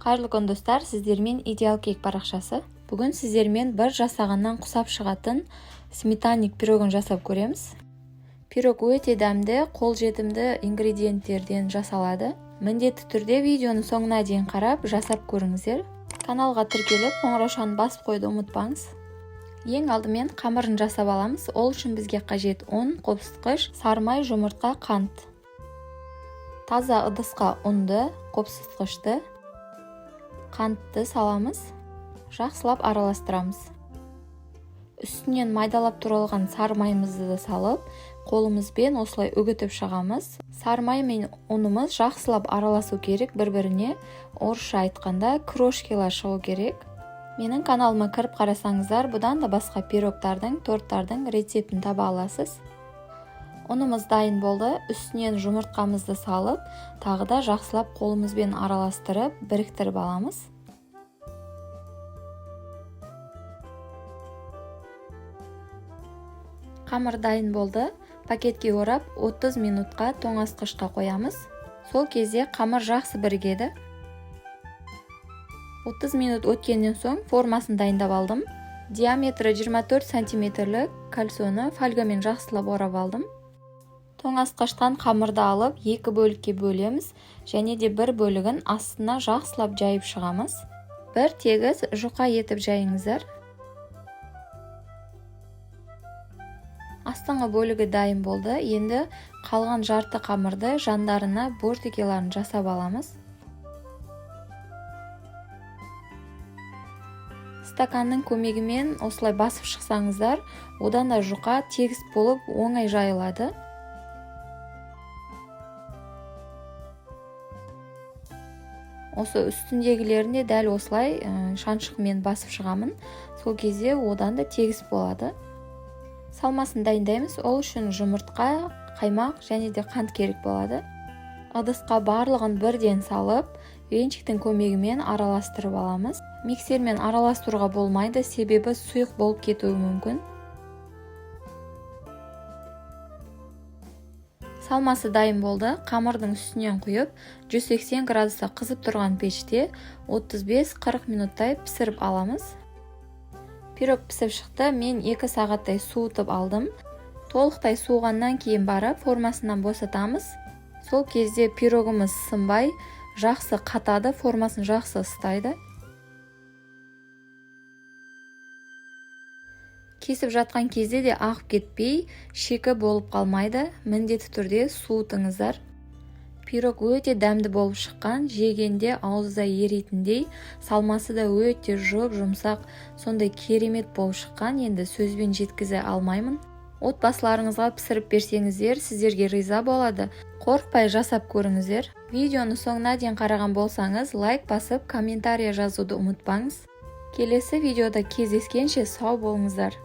Қайырлы күн достар, сіздермен Идеал Кек парақшасы. Бүгін сіздермен бір жасағаннан құсап шығатын сметанник пирогын жасап көреміз. Пирог өте дәмді, қолжетімді ингредиенттерден жасалады. Міндетті түрде видеоны соңына дейін қарап, жасап көріңіздер. Каналға тіркеліп, қоңыраушаны басып қойды ұмытпаңыз. Ең алдымен қамырын жасап аламыз. Ол үшін бізге қажет ұн, қопсытқыш, сары май, жұмыртқа, қант. Таза ыдысқа ұнды, қопсытқышты, қантты саламыз, жақсылап араластырамыз. Үстінен майдалап туралған сары майымызды салып, қолымызбен осылай үгітіп шығамыз. Сары май мен ұнымыз жақсылап араласу керек бір-біріне. Орысша айтқанда крошкалар шығу керек. Менің каналыма кіріп қарасаңыздар, бұдан да басқа пирогтардың, торттардың рецептін таба аласыз. Ұнымыз дайын болды. Үстінен жұмыртқамызды салып, тағы да жақсылап қолымызбен араластырып, біріктіріп аламыз. Қамыр дайын болды. Пакетке орап 30 минутқа тоңазытқышқа қоямыз. Сол кезде қамыр жақсы бірігеді. 30 минут өткеннен соң формасын дайындап алдым. Диаметрі 24 сантиметрлік кальцоны фольгамен жақсылап орап алдым. Тоңазытқыштан қамырды алып, екі бөлікке бөлеміз, және де бір бөлігін астына жақсылап жайып шығамыз. Бір тегіс жұқа етіп жайыңыздар. Астыңғы бөлігі дайын болды. Енді қалған жарты қамырды жандарына бортикеларын жасап аламыз. Стаканның көмегімен осылай басып шықсаңыздар, одан да жұқа тегіс болып оңай жайылады. Осы үстіндегілеріне дәл осылай шаншықмен басып шығамын. Сол кезде одан да тегіс болады. Салмасын дайындаймыз. Ол үшін жұмыртқа, қаймақ және де қант керек болады. Ыдысқа барлығын бірден салып, венчиктің көмегімен араластырып аламыз. Миксермен араластыруға болмайды, себебі сұйық болып кетуі мүмкін. Салмасы дайын болды. Қамырдың үстінен құйып, 180 градуста қызып тұрған пеште 35-40 минуттай пісіріп аламыз. Пирог пісіп шықты. Мен 2 сағаттай суытып алдым. Толықтай суығаннан кейін барып формасынан босатамыз. Сол кезде пирогымыз сынбай, жақсы қатады, формасын жақсы ұстайды. Кесіп жатқан кезде де ағып кетпей, шекі болып қалмайды. Міндетті түрде суытыңыздар. Пирог өте дәмді болып шыққан, жегенде ауызда ерейтіндей, салмасы да өте жұмсақ, сондай керемет болып шыққан. Енді сөзбен жеткізе алмаймын. Отбасыларыңызға пісіріп берсеңіздер, сіздерге риза болады. Қорықпай жасап көріңіздер. Видеоны соңына дейін қараған болсаңыз, лайк басып, комментария жазуды ұмытпаңыз. Келесі видеода кездескенше сау болыңыздар.